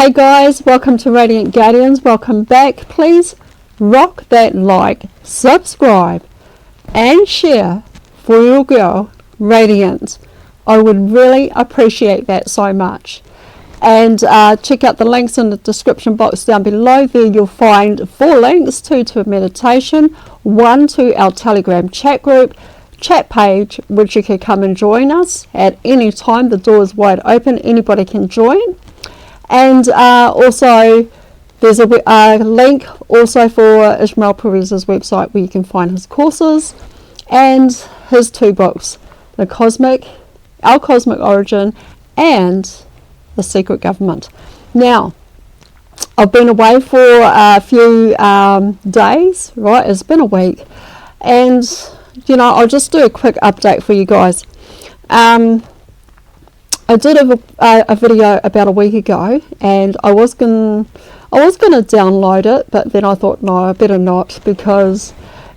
Hey guys, welcome to Radiant Guardians. Welcome back. Please rock that like, subscribe and share for your girl Radiant. I would really appreciate that so much. And check out the links in the description box down below. There you'll find 4 links, 2 to a meditation, 1 to our Telegram chat group, chat page, which you can come and join us at any time. The door is wide open, anybody can join. And also there's a link also for Ishmael Perez's website where you can find his courses and his 2 books, Our Cosmic Origin and The Secret Government. Now, I've been away for a few days, right? It's been a week. And, you know, I'll just do a quick update for you guys. I did a video about a week ago, and I was gonna download it, but then I thought, no, I better not, because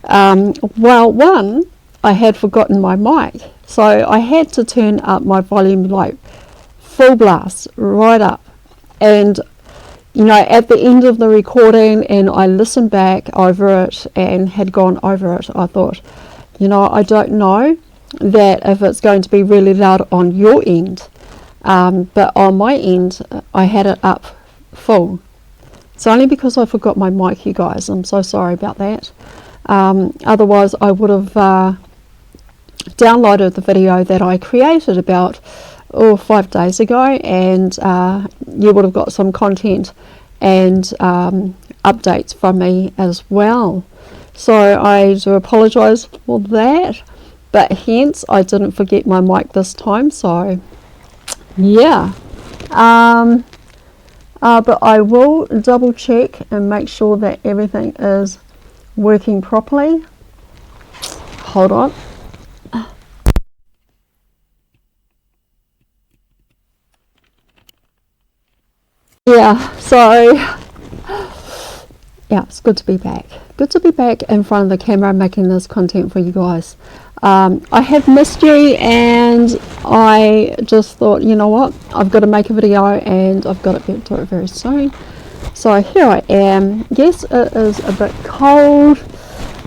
well, one, I had forgotten my mic, so I had to turn up my volume like full blast right up. And you know, at the end of the recording, and I listened back over it and had gone over it, I thought, you know, I don't know that if it's going to be really loud on your end. But on my end, I had it up full. It's only because I forgot my mic, you guys. I'm so sorry about that. Otherwise, I would have downloaded the video that I created about 5 days ago, and you would have got some content and updates from me as well. So I do apologise for that, but hence I didn't forget my mic this time. So yeah, but I will double check and make sure that everything is working properly. Hold on. Yeah, so yeah, it's good to be back. Good to be back in front of the camera making this content for you guys. I have missed you, and I just thought, you know what, I've got to make a video, and I've got to get to it very soon. So here I am. Yes, it is a bit cold,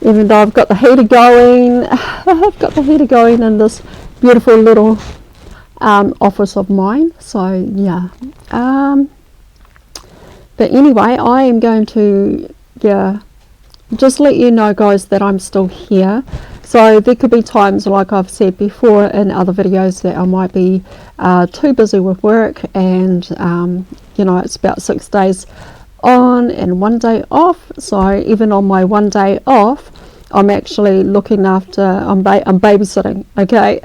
even though I've got the heater going. I've got the heater going in this beautiful little office of mine. So yeah. But anyway, I am going to just let you know, guys, that I'm still here. So there could be times, like I've said before in other videos, that I might be too busy with work, and you know, it's about 6 days on and 1 day off. So even on my 1 day off, I'm actually looking after, I'm babysitting, okay,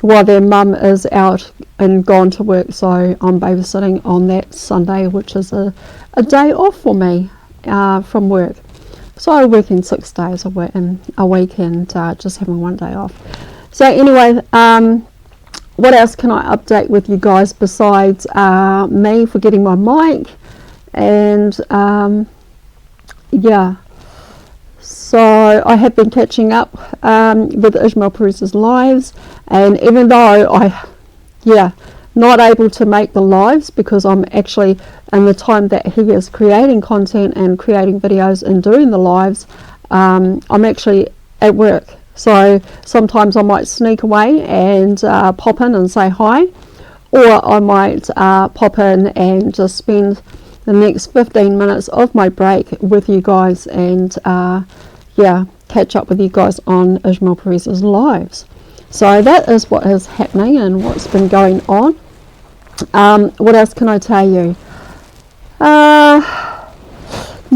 while their mum is out and gone to work. So I'm babysitting on that Sunday, which is a day off for me from work. So I work in 6 days a week and just having 1 day off. So anyway, what else can I update with you guys besides me forgetting my mic? And yeah, so I have been catching up with Ishmael Perez's lives, and even though not able to make the lives because I'm actually in the time that he is creating content and creating videos and doing the lives, I'm actually at work. So sometimes I might sneak away and pop in and say hi, or I might pop in and just spend the next 15 minutes of my break with you guys, and catch up with you guys on Ishmael Perez's lives. So that is what is happening and what's been going on. What else can I tell you? You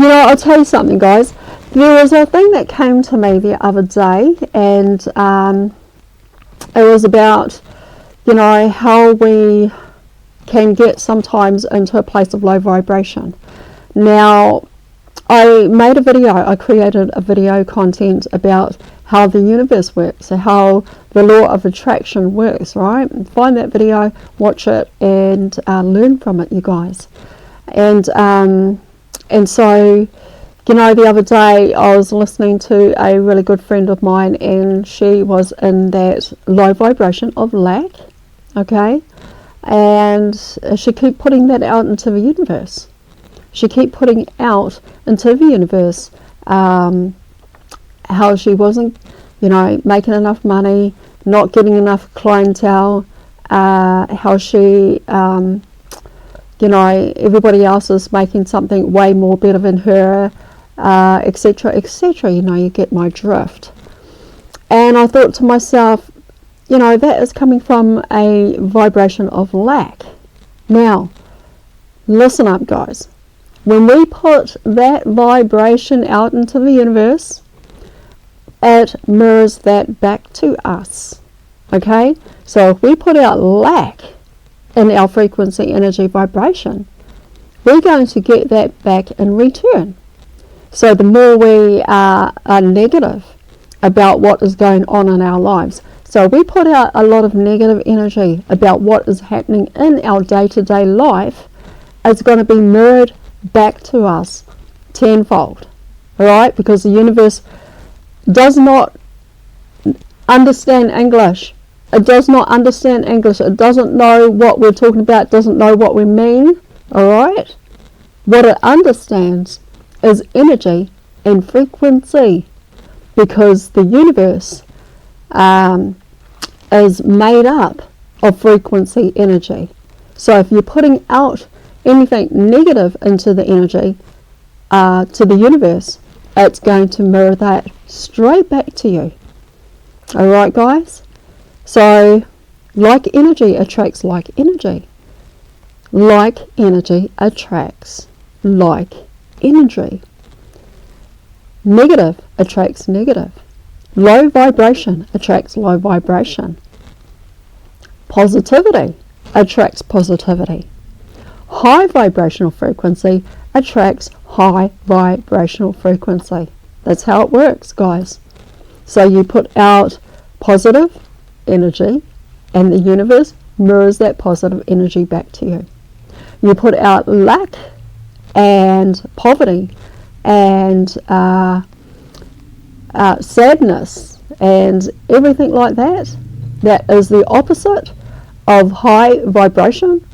know, I'll tell you something, guys. There was a thing that came to me the other day, and it was about, you know, how we can get sometimes into a place of low vibration. Now, I made a video, I created a video content about how the universe works, so how the law of attraction works, right? And find that video, watch it, and learn from it, you guys. And so, you know, the other day I was listening to a really good friend of mine, and she was in that low vibration of lack, okay? and she kept putting that out into the universe. She kept putting out into the universe how she wasn't, making enough money, not getting enough clientele, how she, everybody else is making something way more better than her, etc., etc. You get my drift. And I thought to myself, that is coming from a vibration of lack. Now, listen up, guys. When we put that vibration out into the universe, it mirrors that back to us. Okay? So if we put out lack in our frequency, energy, vibration, we're going to get that back in return. So the more we are negative about what is going on in our lives, so we put out a lot of negative energy about what is happening in our day-to-day life, it's going to be mirrored back to us tenfold. Alright? Because the universe does not understand English. It does not understand English. It doesn't know what we're talking about, doesn't know what we mean. Alright? What it understands is energy and frequency, because the universe is made up of frequency energy. So if you're putting out anything negative into the energy, to the universe, it's going to mirror that straight back to you. Alright, guys? So, like energy attracts like energy. Like energy attracts like energy. Negative attracts negative. Low vibration attracts low vibration. Positivity attracts positivity. High vibrational frequency attracts high vibrational frequency. That's how it works, guys. So you put out positive energy and the universe mirrors that positive energy back to you. You put out lack and poverty and sadness and everything like that, that is the opposite of high vibration,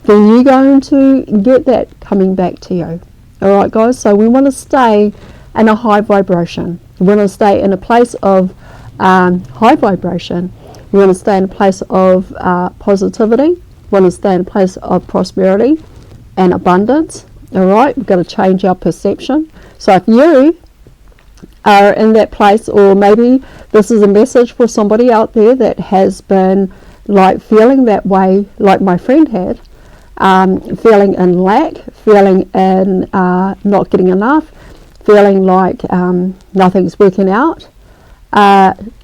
then you're going to get that coming back to you. Alright, guys, so we want to stay in a high vibration. We want to stay in a place of high vibration. We want to stay in a place of positivity. We want to stay in a place of prosperity and abundance. Alright, we've got to change our perception. So if you are in that place, or maybe this is a message for somebody out there that has been like feeling that way, like my friend had, feeling in lack, feeling in not getting enough, feeling like nothing's working out,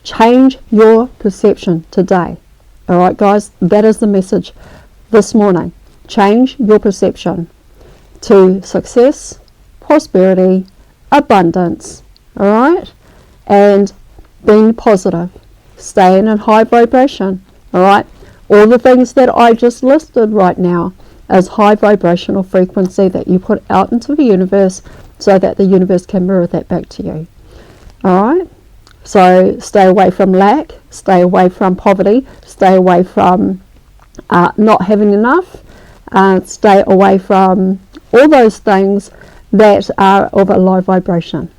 change your perception today. Alright, guys, that is the message this morning. Change your perception to success, prosperity, abundance, alright, and being positive, staying in high vibration. Alright, all the things that I just listed right now as high vibrational frequency that you put out into the universe, so that the universe can mirror that back to you. Alright, so stay away from lack, stay away from poverty, stay away from not having enough, stay away from all those things that are of a low vibration.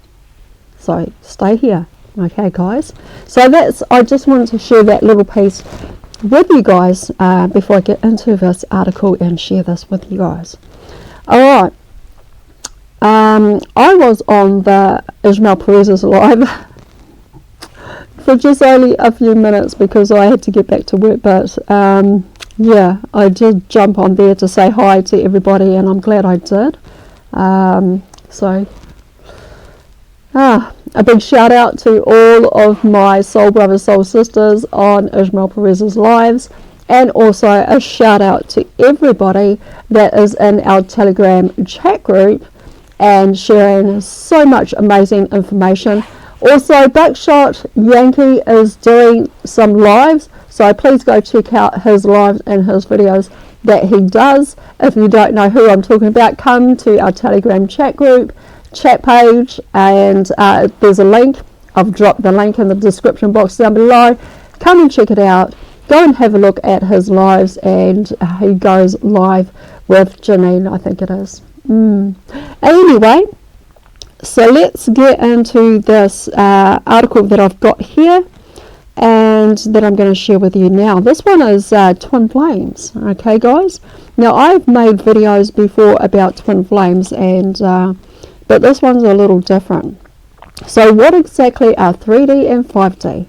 So stay here. Okay, guys, so I just wanted to share that little piece with you guys before I get into this article and share this with you guys. Alright, I was on the Ismael Perez's live for just only a few minutes because I had to get back to work, but yeah, I did jump on there to say hi to everybody, and I'm glad I did. A big shout out to all of my soul brothers, soul sisters on Ismael Perez's lives, and also a shout out to everybody that is in our Telegram chat group and sharing so much amazing information. Also, Buckshot Yankee is doing some lives, so please go check out his lives and his videos that he does. If you don't know who I'm talking about, come to our Telegram chat group, chat page, and there's a link. I've dropped the link in the description box down below. Come and check it out. go and have a look at his lives, and he goes live with Janine, I think it is. Anyway, so let's get into this article that I've got here and that I'm going to share with you now. This one is twin flames. Okay, guys. Now, I've made videos before about twin flames, and but this one's a little different. So what exactly are 3D and 5D,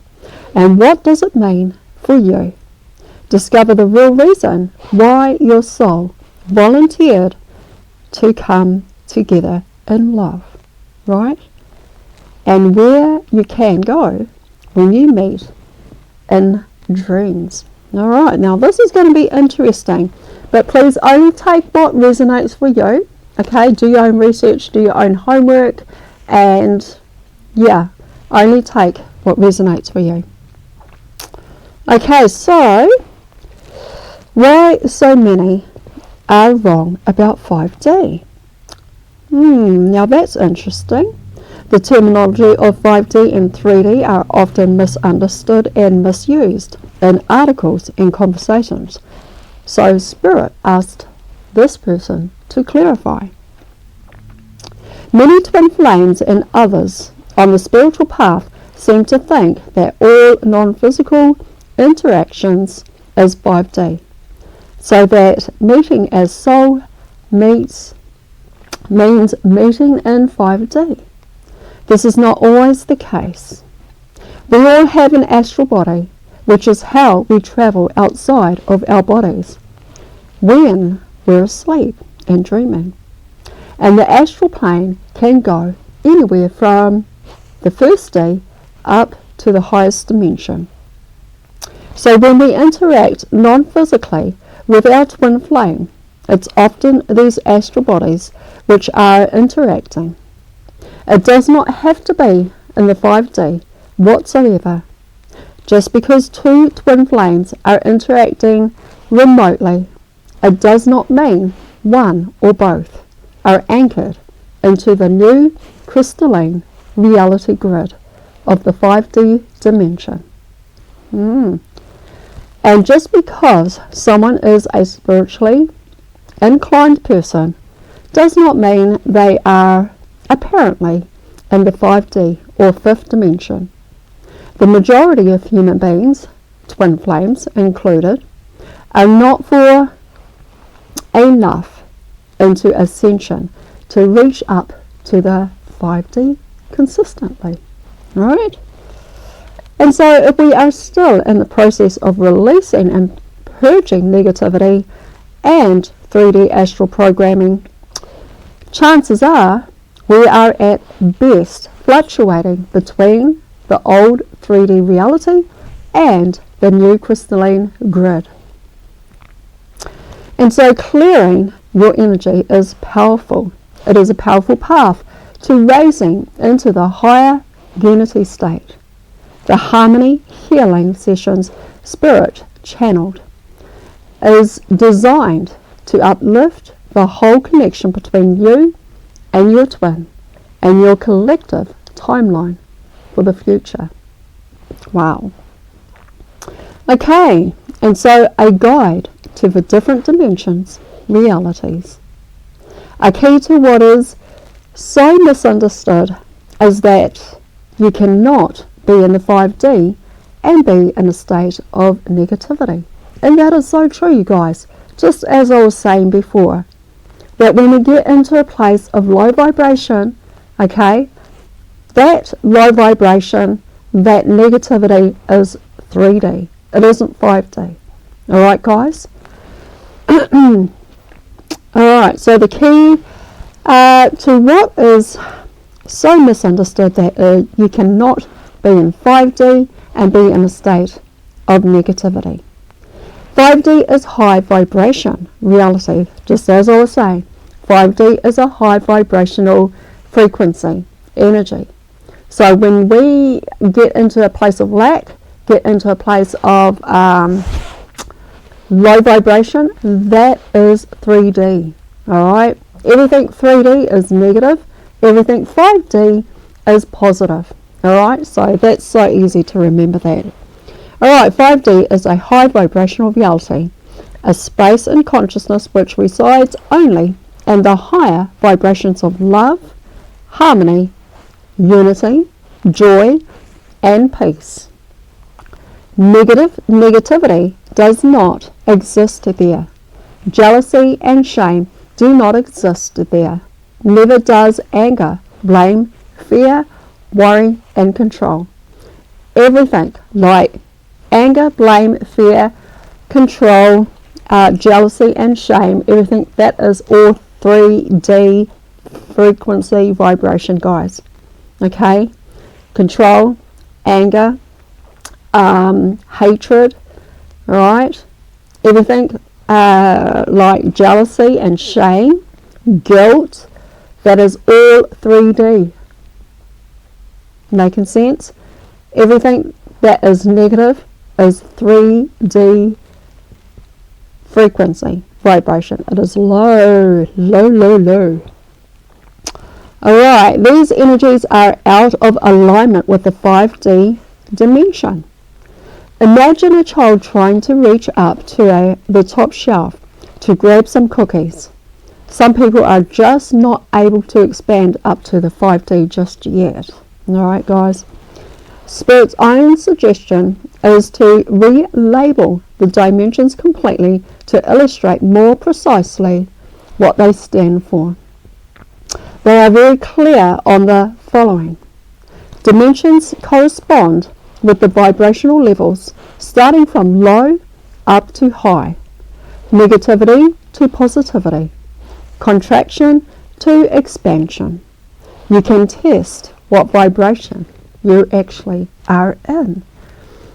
and what does it mean for you? Discover the real reason why your soul volunteered to come together in love, right? And where you can go when you meet in dreams. All right, now this is going to be interesting, but please only take what resonates for you. Okay, do your own research, do your own homework, and yeah, only take what resonates for you. Okay, so why so many are wrong about 5D? Now that's interesting. The terminology of 5D and 3D are often misunderstood and misused in articles and conversations. So Spirit asked this person to clarify. Many twin flames and others on the spiritual path seem to think that all non-physical interactions is 5D. So that meeting as soul means meeting in 5D. This is not always the case. We all have an astral body, which is how we travel outside of our bodies when we're asleep and dreaming. And the astral plane can go anywhere from the first D up to the highest dimension. So when we interact non-physically with our twin flame, it's often these astral bodies which are interacting. It does not have to be in the 5D whatsoever. Just because two twin flames are interacting remotely, it does not mean one or both are anchored into the new crystalline reality grid of the 5D dimension. And just because someone is a spiritually inclined person does not mean they are apparently in the 5D or 5th dimension. The majority of human beings, twin flames included, are not for enough into ascension to reach up to the 5D consistently. Right? And so if we are still in the process of releasing and purging negativity and 3D astral programming, chances are we are at best fluctuating between the old 3D reality and the new crystalline grid. And so clearing your energy is powerful. It is a powerful path to raising into the higher unity state. The harmony healing sessions Spirit channeled is designed to uplift the whole connection between you and your twin and your collective timeline for the future. Wow. Okay, and so a guide to the different dimensions, realities. A key to what is so misunderstood is that you cannot be in the 5D and be in a state of negativity. And that is so true, you guys. Just as I was saying before, that when we get into a place of low vibration, okay, that low vibration, that negativity is 3D. It isn't 5D. Alright, guys? Alright, so the key to what is so misunderstood that you cannot be in 5D and be in a state of negativity. 5D is high vibration reality, just as I was saying. 5D is a high vibrational frequency, energy. So when we get into a place of lack, get into a place of low vibration, that is 3D. Alright? Everything 3D is negative, everything 5D is positive. Alright, so that's so easy to remember that. Alright, 5D is a high vibrational reality, a space in consciousness which resides only in the higher vibrations of love, harmony, unity, joy, and peace. Negativity does not exist there. Jealousy and shame do not exist there. Neither does anger, blame, fear, worry, and control. Everything like anger, blame, fear, control, jealousy, and shame, everything that is all 3D frequency vibration, guys. Okay? Control, anger, hatred, right? Everything like jealousy and shame, guilt, that is all 3D. Making sense? Everything that is negative is 3D frequency vibration. It is low, low, low, low. Alright, these energies are out of alignment with the 5D dimension. Imagine a child trying to reach up to the top shelf to grab some cookies. Some people are just not able to expand up to the 5D just yet. Alright, guys. Spirit's own suggestion is to relabel the dimensions completely to illustrate more precisely what they stand for. They are very clear on the following. Dimensions correspond with the vibrational levels starting from low up to high, negativity to positivity, contraction to expansion. You can test what vibration you actually are in.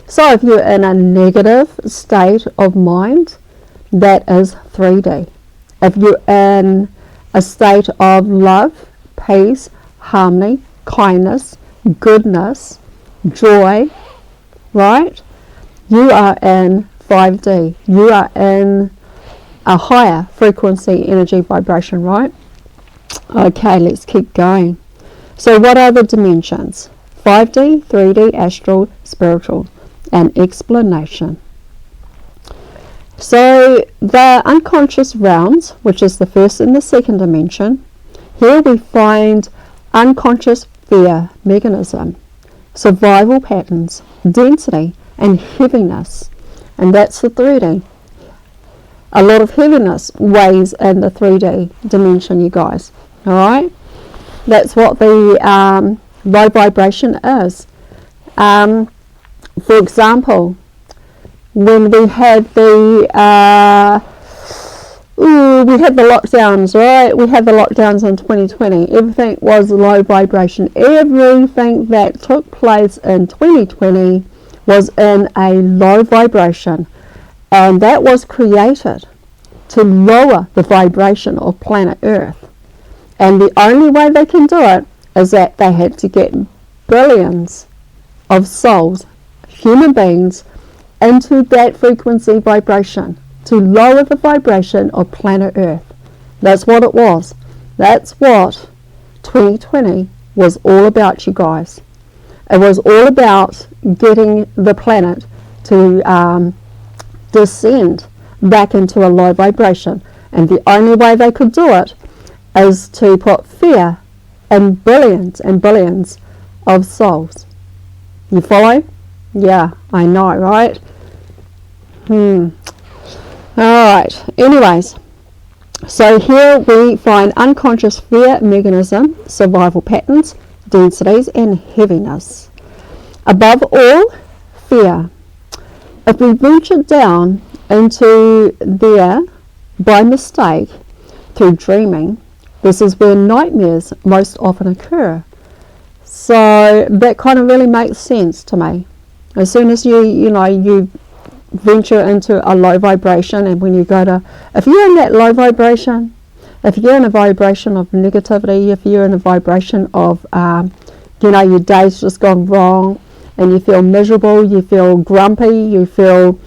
So if you're in a negative state of mind, that is 3D. If you're in a state of love, peace, harmony, kindness, goodness, joy, right? You are in 5D. You are in a higher frequency energy vibration, right? Okay, let's keep going. So what are the dimensions? 5D, 3D, astral, spiritual, and explanation. So the unconscious realms, which is the first and the second dimension, here we find unconscious fear mechanism, survival patterns, density, and heaviness. And that's the 3D. A lot of heaviness weighs in the 3D dimension, you guys. Alright? That's what the low vibration is. For example, when we had the lockdowns, right? We had the lockdowns in 2020. Everything was low vibration. Everything that took place in 2020 was in a low vibration, and that was created to lower the vibration of planet Earth. And the only way they can do it is that they had to get billions of souls, human beings, into that frequency vibration to lower the vibration of planet Earth. That's what it was. That's what 2020 was all about, you guys. It was all about getting the planet to descend back into a low vibration. And the only way they could do it is to put fear in billions and billions of souls. You follow? Yeah, I know, right? Alright, anyways. So here we find unconscious fear mechanism, survival patterns, densities, and heaviness. Above all, fear. If we venture down into there by mistake through dreaming, this is where nightmares most often occur. So that kind of really makes sense to me. As soon as you venture into a low vibration, and when you go to, if you're in that low vibration, if you're in a vibration of negativity, if you're in a vibration of, your day's just gone wrong, and you feel miserable, you feel grumpy, you feel,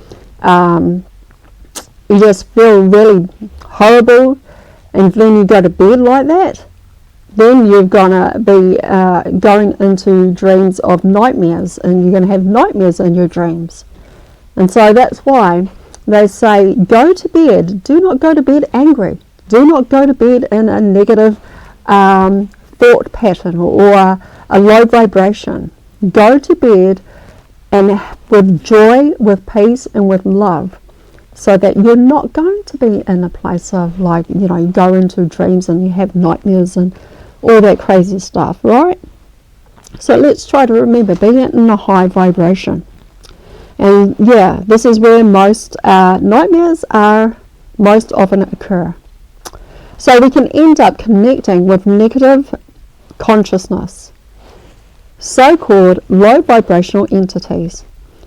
you just feel really horrible, and then you go to bed like that, then you're gonna be going into dreams of nightmares, and you're gonna have nightmares in your dreams. And so that's why they say go to bed. Do not go to bed angry. Do not go to bed in a negative thought pattern or a low vibration. Go to bed and with joy, with peace, and with love, so that you're not going to be in a place of, like, you know, you go into dreams and you have nightmares and all that crazy stuff, right? So let's try to remember being in a high vibration. And yeah, this is where most nightmares are most often occur. So we can end up connecting with negative consciousness, so-called low vibrational entities.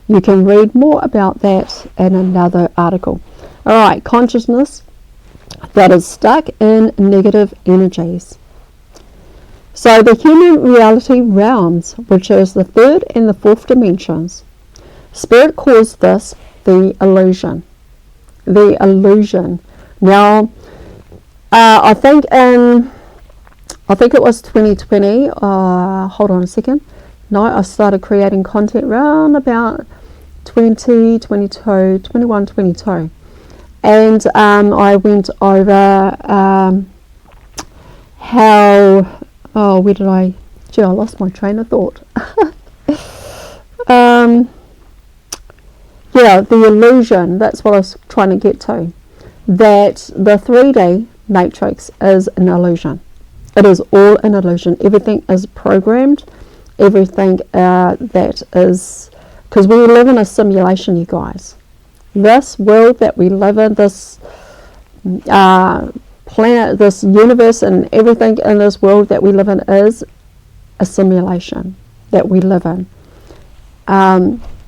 You can read more about that in another article. Alright, consciousness that is stuck in negative energies. So the human reality realms, which is the third and the fourth dimensions, Spirit calls this the illusion. The illusion. Now, I think it was 2020. Hold on a second. No, I started creating content around about 21, 22. And I went over how... Oh, where did I... Gee, I lost my train of thought. Yeah, the illusion, that's what I was trying to get to. That the 3D matrix is an illusion. It is all an illusion. Everything is programmed. Everything that is... Because we live in a simulation, you guys. This world that we live in, this planet, this universe, and everything in this world that we live in is a simulation that we live in.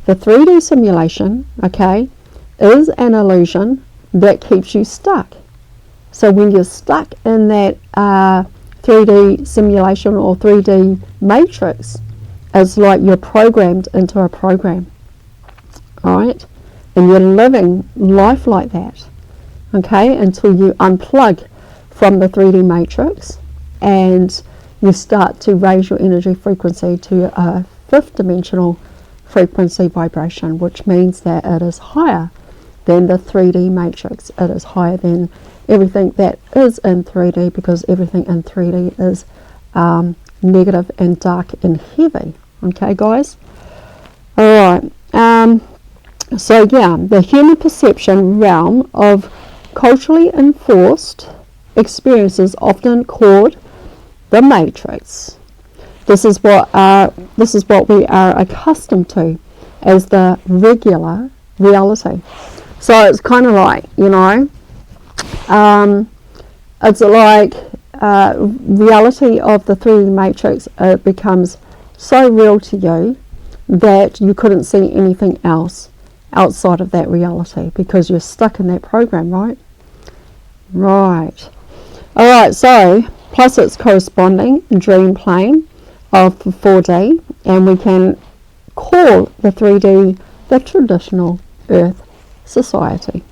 The 3D simulation, okay, is an illusion that keeps you stuck. So when you're stuck in that 3D simulation or 3D matrix, it's like you're programmed into a program. Alright? And you're living life like that. Okay? Until you unplug from the 3D matrix and you start to raise your energy frequency to a fifth dimensional frequency vibration, which means that it is higher than the 3D matrix. It is higher than everything that is in 3D, because everything in 3D is negative and dark and heavy. Okay, guys? Alright. So yeah, the human perception realm of culturally enforced experiences, often called the matrix. This is what we are accustomed to as the regular reality. So it's kind of like, you know, it's like reality of the 3D matrix. It becomes so real to you that you couldn't see anything else outside of that reality, because you're stuck in that program, right? Right. Alright, so plus its corresponding dream plane of 4D, and we can call the 3D the traditional Earth society.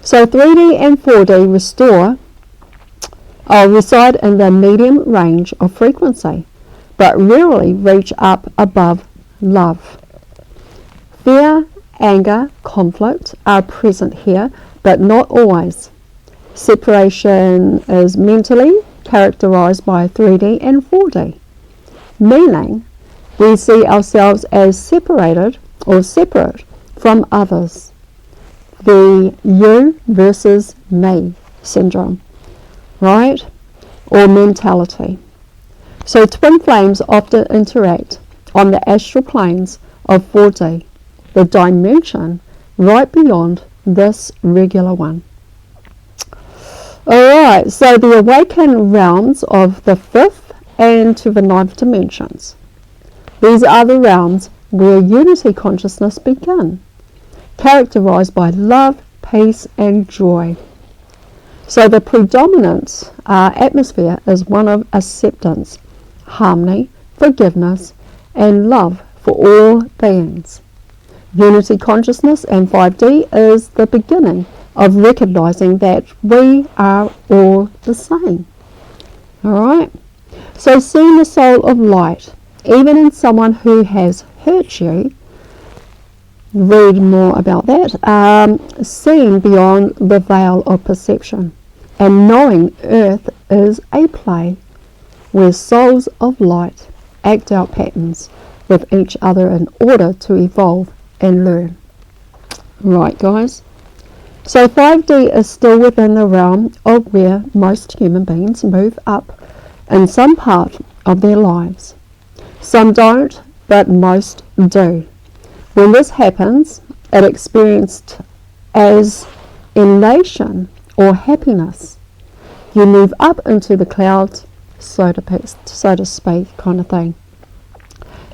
So 3D and 4D reside in the medium range of frequency, but rarely reach up above love. Fear, anger, conflict are present here, but not always. Separation is mentally characterized by 3D and 4D, meaning we see ourselves as separated or separate from others. The you versus me syndrome, right? Or mentality. So twin flames often interact on the astral planes of 4D, the dimension right beyond this regular one. Alright, so the awakened realms of the 5th and to the 9th dimensions. These are the realms where unity consciousness begins, characterized by love, peace, and joy. So the predominant atmosphere is one of acceptance, harmony, forgiveness, and love for all beings. Unity consciousness and 5D is the beginning of recognizing that we are all the same. Alright? So seeing the soul of light, even in someone who has hurt you, read more about that. Seeing beyond the veil of perception and knowing Earth is a play where souls of light act out patterns with each other in order to evolve and learn. Right, guys? So 5D is still within the realm of where most human beings move up in some part of their lives. Some don't, but most do. When this happens, it experienced as elation or happiness. You move up into the clouds, so to speak, kind of thing.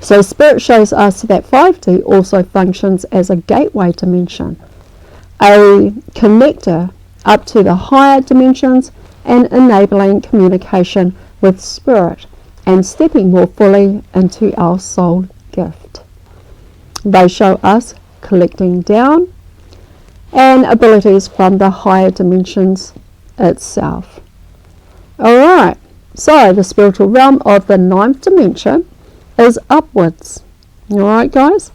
So Spirit shows us that 5D also functions as a gateway dimension, a connector up to the higher dimensions and enabling communication with Spirit and stepping more fully into our soul gift. They show us collecting down and abilities from the higher dimensions itself. Alright, so the spiritual realm of the 9th dimension is upwards. Alright, guys?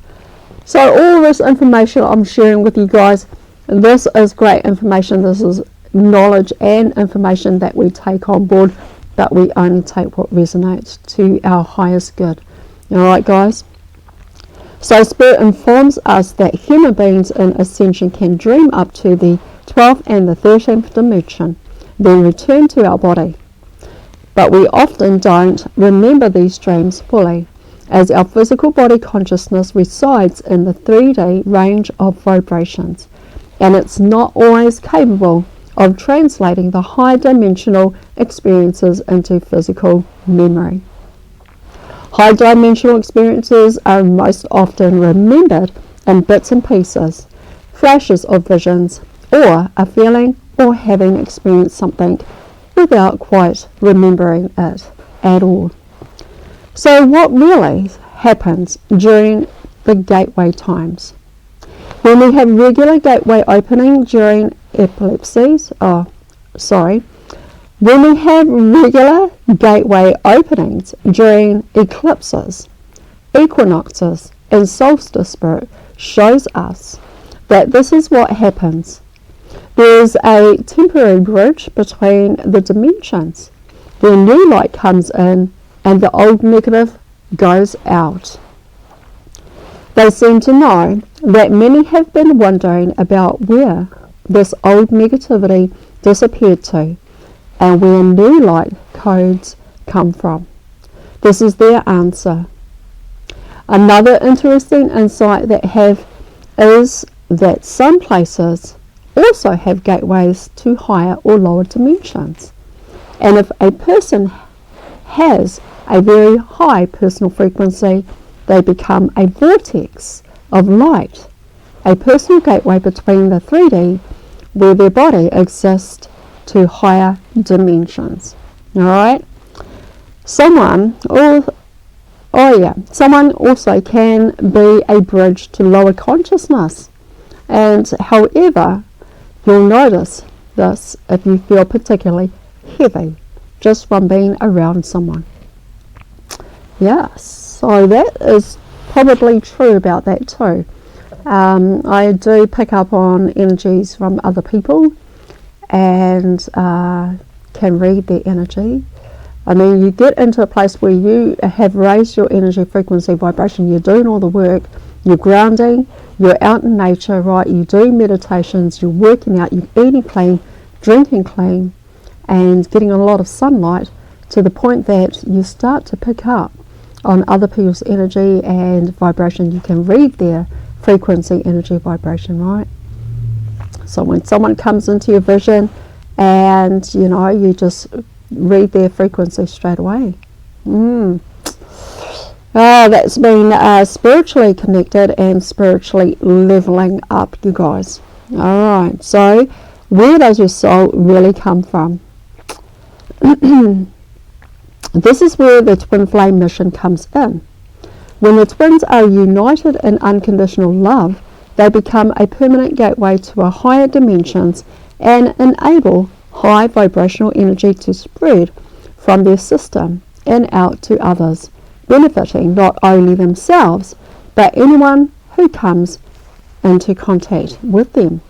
So all this information I'm sharing with you guys, this is great information. This is knowledge and information that we take on board, but we only take what resonates to our highest good. Alright, guys? So Spirit informs us that human beings in ascension can dream up to the 12th and the 13th dimension, then return to our body. But we often don't remember these dreams fully, as our physical body consciousness resides in the 3D range of vibrations, and it's not always capable of translating the high dimensional experiences into physical memory. High dimensional experiences are most often remembered in bits and pieces, flashes of visions, or a feeling or having experienced something without quite remembering it at all. So what really happens during the gateway times? When we have regular gateway opening during when we have regular gateway openings during eclipses, equinoxes, and solstice, Spirit shows us that this is what happens. There is a temporary bridge between the dimensions. The new light comes in and the old negative goes out. They seem to know that many have been wondering about where this old negativity disappeared to and where new light codes come from. This is their answer. Another interesting insight that have is that some places also have gateways to higher or lower dimensions. And if a person has a very high personal frequency, they become a vortex of light, a personal gateway between the 3D where their body exists to higher dimensions. Alright? Someone also can be a bridge to lower consciousness. And however, you'll notice this if you feel particularly heavy just from being around someone. Yes, so that is probably true about that too. I do pick up on energies from other people and can read their energy. I mean, you get into a place where you have raised your energy, frequency, vibration, you're doing all the work, you're grounding, you're out in nature, right? You do meditations, you're working out, you're eating clean, drinking clean, and getting a lot of sunlight to the point that you start to pick up on other people's energy and vibration. You can read their frequency, energy, vibration, right? So when someone comes into your vision and, you just read their frequency straight away. That's been spiritually connected and spiritually leveling up, you guys. Alright, so where does your soul really come from? This is where the twin flame mission comes in. When the twins are united in unconditional love, they become a permanent gateway to a higher dimensions and enable high vibrational energy to spread from their system and out to others, benefiting not only themselves, but anyone who comes into contact with them.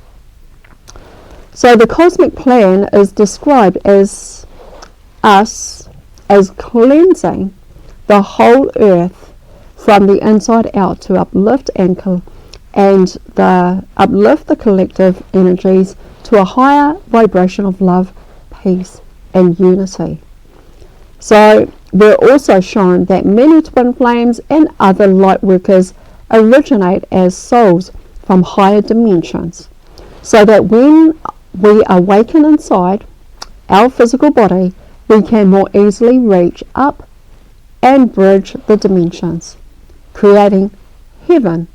So the cosmic plan is described as us as cleansing the whole earth from the inside out to uplift and uplift the collective energies to a higher vibration of love, peace and unity. So we're also shown that many twin flames and other light workers originate as souls from higher dimensions, so that when we awaken inside our physical body, we can more easily reach up and bridge the dimensions, creating heaven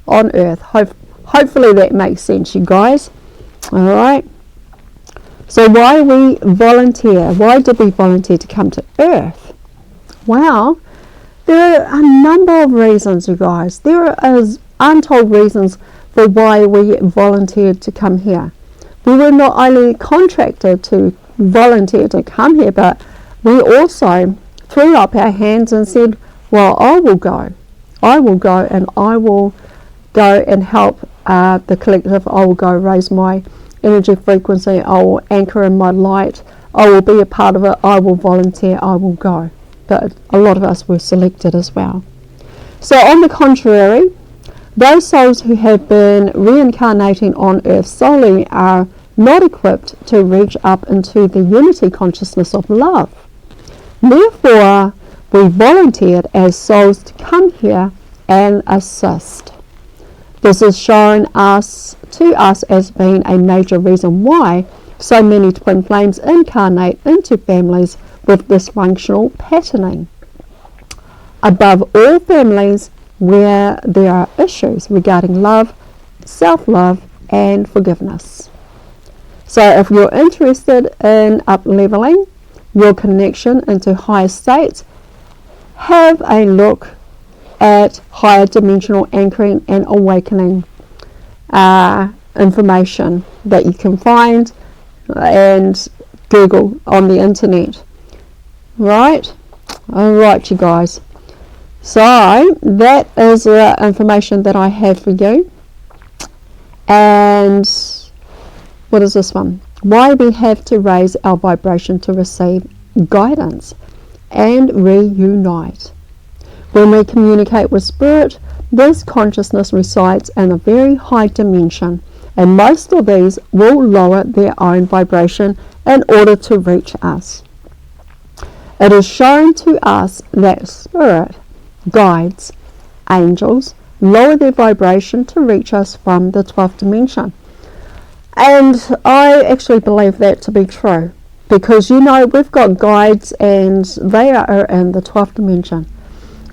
on earth. Hopefully that makes sense, you guys. Alright. So why we volunteer? Why did we volunteer to come to earth? Well, there are a number of reasons, you guys. There is untold reasons for why we volunteered to come here. We were not only contracted to volunteer to come here, but we also threw up our hands and said, well, I will go and I will go and help the collective. I will go raise my energy frequency. I will anchor in my light. I will be a part of it. I will volunteer. I will go. But a lot of us were selected as well. So on the contrary, those souls who have been reincarnating on earth solely are not equipped to reach up into the unity consciousness of love. Therefore, we volunteered as souls to come here and assist. This is shown to us as being a major reason why so many twin flames incarnate into families with dysfunctional patterning. Above all, families where there are issues regarding love, self-love and forgiveness. So if you're interested in up-leveling your connection into higher states, have a look at higher dimensional anchoring and awakening information that you can find and Google on the internet. Right? Alright, you guys. So that is the information that I have for you. And what is this one? Why we have to raise our vibration to receive guidance and reunite. When we communicate with spirit, this consciousness resides in a very high dimension, and most of these will lower their own vibration in order to reach us. It is shown to us that spirit, guides, angels lower their vibration to reach us from the 12th dimension. And I actually believe that to be true, because we've got guides and they are in the 12th dimension.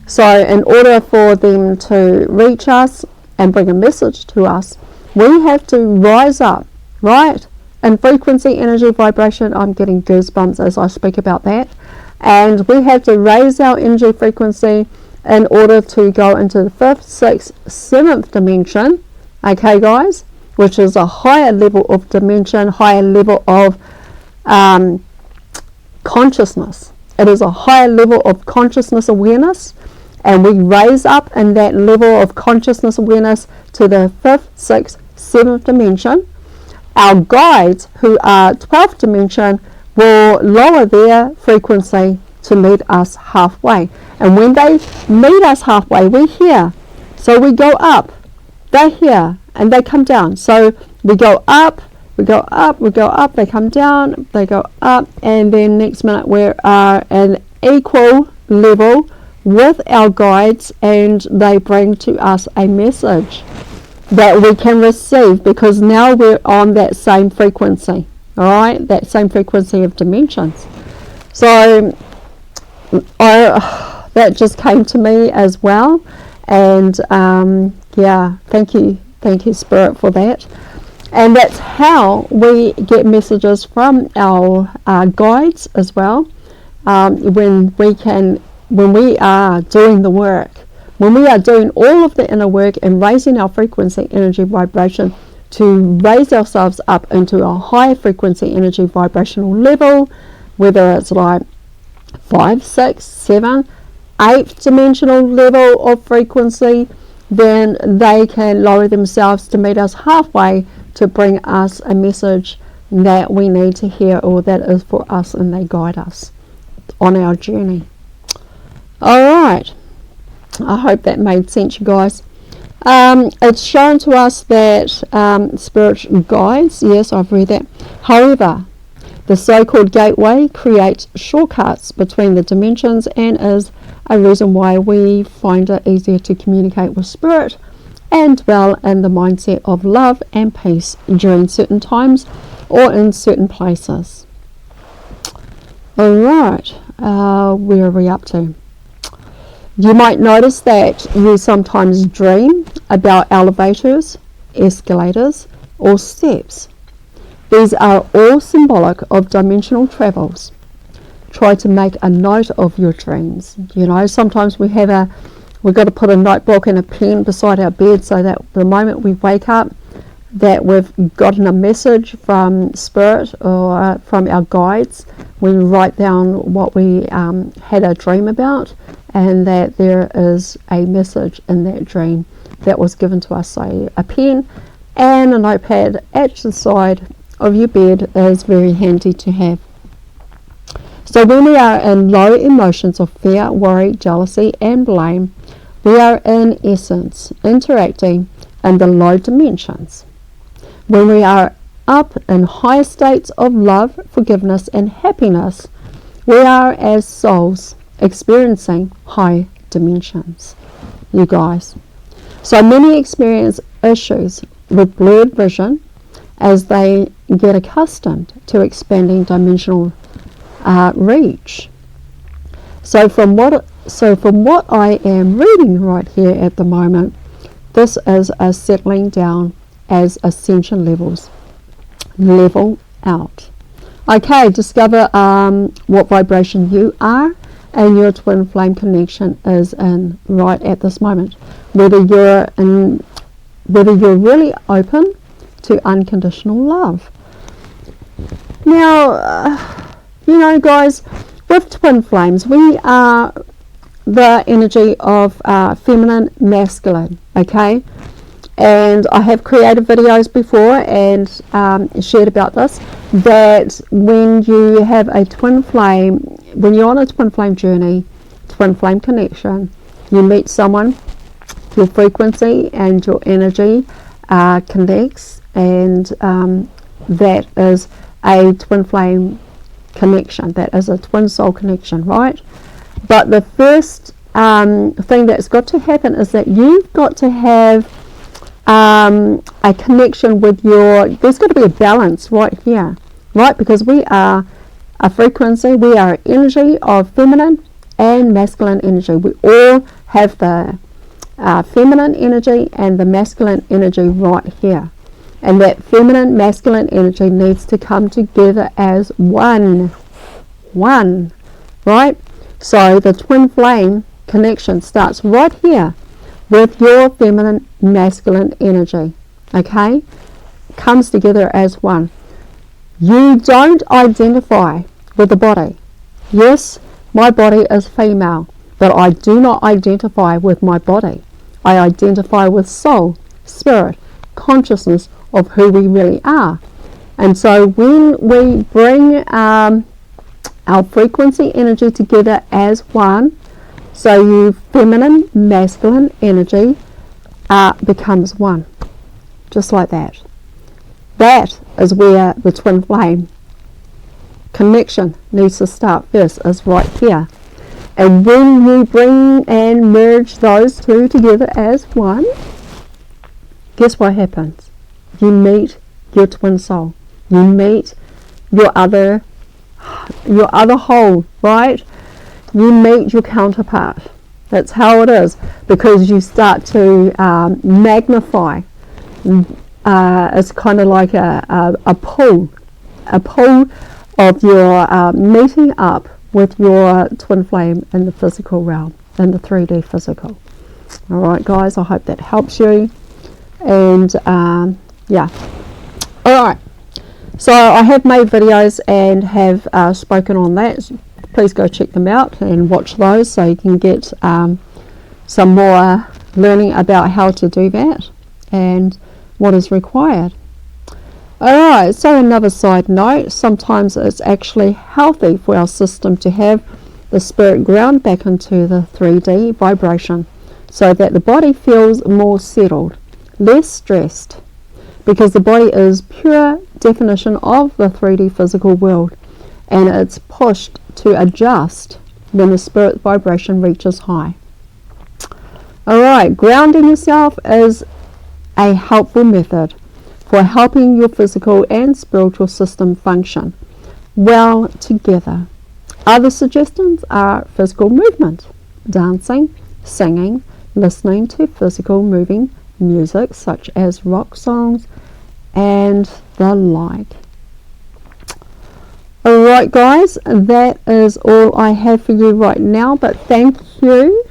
So in order for them to reach us and bring a message to us, we have to rise up, right? In frequency, energy, vibration. I'm getting goosebumps as I speak about that. And we have to raise our energy frequency in order to go into the 5th, 6th, 7th dimension, okay guys, which is a higher level of dimension, higher level of consciousness. It is a higher level of consciousness awareness, and we raise up in that level of consciousness awareness to the 5th, 6th, 7th dimension. Our guides, who are 12th dimension, will lower their frequency to meet us halfway. And when they meet us halfway, we hear. So we go up, they hear, and they come down. So we go up, we go up, we go up, they come down, they go up, and then next minute we are an equal level with our guides, and they bring to us a message that we can receive, because now we're on that same frequency, all right, that same frequency of dimensions. So that just came to me as well, and yeah, thank you Spirit for that. And that's how we get messages from our guides as well, when we are doing the work, when we are doing all of the inner work and raising our frequency, energy, vibration to raise ourselves up into a higher frequency, energy, vibrational level, whether it's like 5, 6, 7, 8th dimensional level of frequency, then they can lower themselves to meet us halfway to bring us a message that we need to hear, or that is for us, and they guide us on our journey. Alright, I hope that made sense, you guys. It's shown to us that spirit guides, yes, I've read that. However, the so-called gateway creates shortcuts between the dimensions and is a reason why we find it easier to communicate with spirit and dwell in the mindset of love and peace during certain times or in certain places. Alright, where are we up to? You might notice that you sometimes dream about elevators, escalators, or steps. These are all symbolic of dimensional travels. Try to make a note of your dreams. You know, sometimes we've got to put a notebook and a pen beside our bed so that the moment we wake up, that we've gotten a message from spirit or from our guides. We write down what we had a dream about, and that there is a message in that dream that was given to us. So a pen and a notepad at the side of your bed is very handy to have. So when we are in low emotions of fear, worry, jealousy and blame, we are in essence interacting in the low dimensions. When we are up in higher states of love, forgiveness and happiness, we are as souls experiencing high dimensions, you guys. So many experience issues with blurred vision as they get accustomed to expanding dimensional reach. So from what I am reading right here at the moment, this is a settling down as ascension levels level out. Okay, discover what vibration you are and your twin flame connection is in right at this moment. Whether you're really open to unconditional love. Now, you know, guys, with twin flames, we are the energy of feminine, masculine, okay? And I have created videos before and shared about this, that when you have a twin flame, when you're on a twin flame journey, twin flame connection, you meet someone, your frequency and your energy connects, and that is a twin flame connection, that is a twin soul connection, right? But the first thing that's got to happen is that you've got to have a connection with there's got to be a balance right here, right? Because we are a frequency, we are energy of feminine and masculine energy. We all have the feminine energy and the masculine energy right here, and that feminine masculine energy needs to come together as one, right? So the twin flame connection starts right here with your feminine masculine energy, okay? Comes together as one. You don't identify with the body. Yes, my body is female, but I do not identify with my body. I identify with soul, spirit, consciousness of who we really are. And so when we bring our frequency energy together as one, so you feminine, masculine energy becomes one. Just like that. That is where the twin flame connection needs to start first, is right here. And when you bring and merge those two together as one, guess what happens? You meet your twin soul. You meet your other whole, right? You meet your counterpart. That's how it is, because you start to magnify. It's kind of like a pull of your meeting up with your twin flame in the physical realm, in the 3D physical. Alright guys, I hope that helps you. And yeah. Alright, so I have made videos and have spoken on that. Please go check them out and watch those, so you can get some more learning about how to do that and what is required. Alright, so another side note, sometimes it's actually healthy for our system to have the spirit ground back into the 3D vibration so that the body feels more settled, less stressed, because the body is pure definition of the 3D physical world and it's pushed to adjust when the spirit vibration reaches high. Alright, grounding yourself is a helpful method for helping your physical and spiritual system function well together. Other suggestions are physical movement, dancing, singing, listening to physical moving music such as rock songs and the like. Alright guys, that is all I have for you right now, but thank you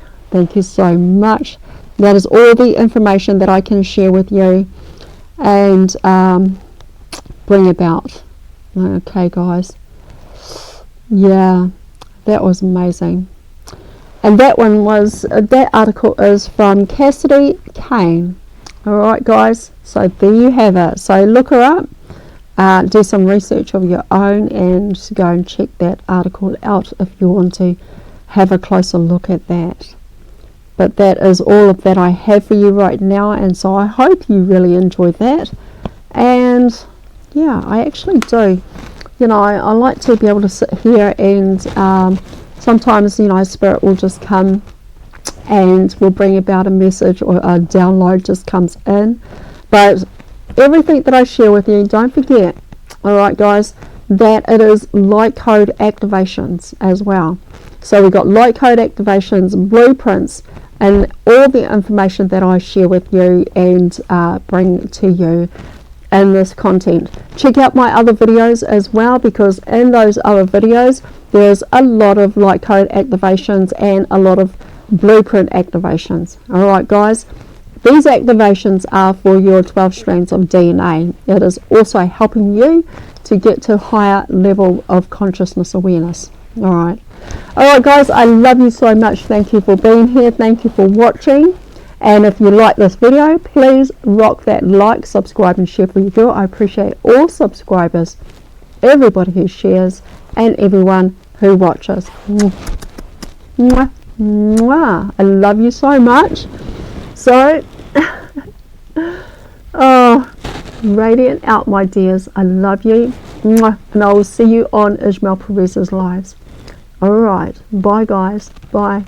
so much. That is all the information that I can share with you and bring about. Okay guys, yeah, that was amazing. And that article is from Cassidy Kane. Alright guys, so there you have it. So look her up, do some research of your own and go and check that article out if you want to have a closer look at that. But that is all of that I have for you right now, and so I hope you really enjoy that. And yeah, I actually do. You know, I like to be able to sit here and sometimes, you know, spirit will just come and will bring about a message or a download just comes in. But everything that I share with you, don't forget, alright guys, that it is light code activations as well. So we've got light code activations, blueprints, and all the information that I share with you and bring to you in this content. Check out my other videos as well, because in those other videos there's a lot of light code activations and a lot of blueprint activations. Alright guys, these activations are for your 12 strands of DNA. It is also helping you to get to a higher level of consciousness awareness. Alright guys, I love you so much. Thank you for being here, thank you for watching, and if you like this video, please rock that like, subscribe and share for your girl. I appreciate all subscribers, everybody who shares, and everyone who watches. Mwah, mwah. I love you so much. So oh, radiant out my dears, I love you. Mwah. And I will see you on Ishmael Perez's lives. Alright, bye guys, bye.